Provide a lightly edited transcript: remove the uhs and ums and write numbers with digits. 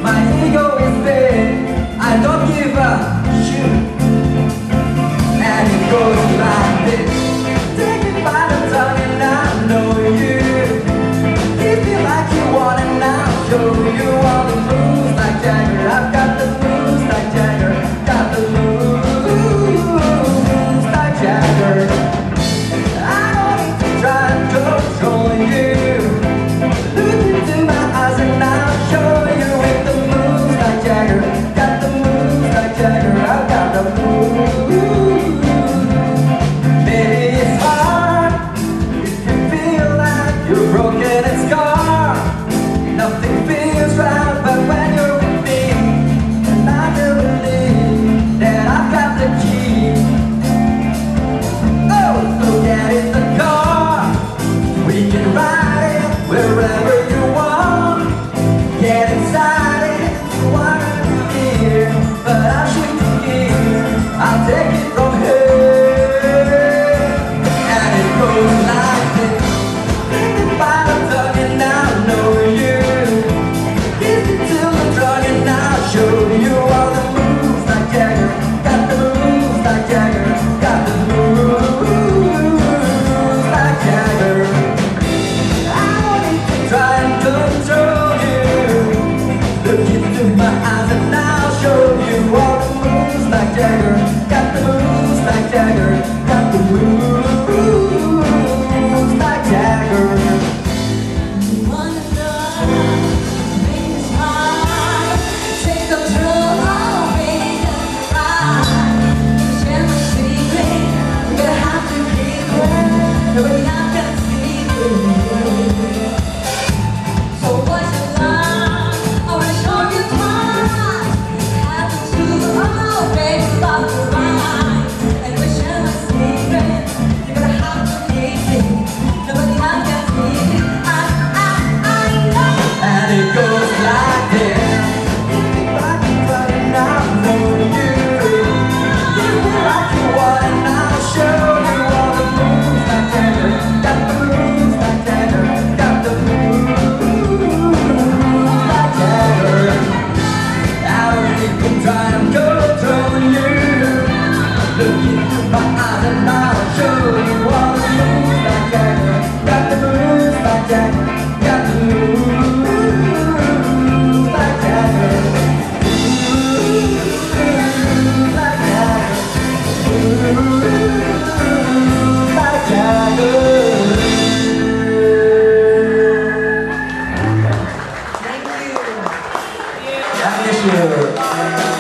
My ego is big, I don't give a shit. And it goes like this. Take me by the tongue and I know you. Keep me like you want and I'll show you all the moves like Jagger. I've got the moves like Jagger. Got the moves like Jagger. I don't need to try and control you. Look into my eyes and I'll show you with the moves like Jagger. Got the moves like Jagger. I've got the moves. Maybe it's hard if you feel like you're broken and scarred. Nothing feels right, but when you're with me, and I do believe that I've got the key. Oh, so get in the car, we can ride it wherever you want. Get inside it, you wanna be here, but I'll shoot the gear. I'll take it from here, and it goes like this. Take me by the tongue and I'll know you. Kiss me till the drug and I'll show you all the moves like Jagger. Got the moves like Jagger. Got the moves like Jagger. I don't need to try and control you. Look into my eyes and I'll show you all the moves like Jagger. Got the moves like Jagger. Got the moves like Jagger. And it goes like this. If you like it, but I know you. Give me like you want and I'll show you all the moves like Jagger. Got the moves like Jagger. Got the moves like Jagger. I don't even try and control you. Look into my eyes and I'll show you all the moves like Jagger. Got the moves like Jagger. Got the moves like Jagger. Moves like Jagger. Moves like Jagger. Thank you. I miss you.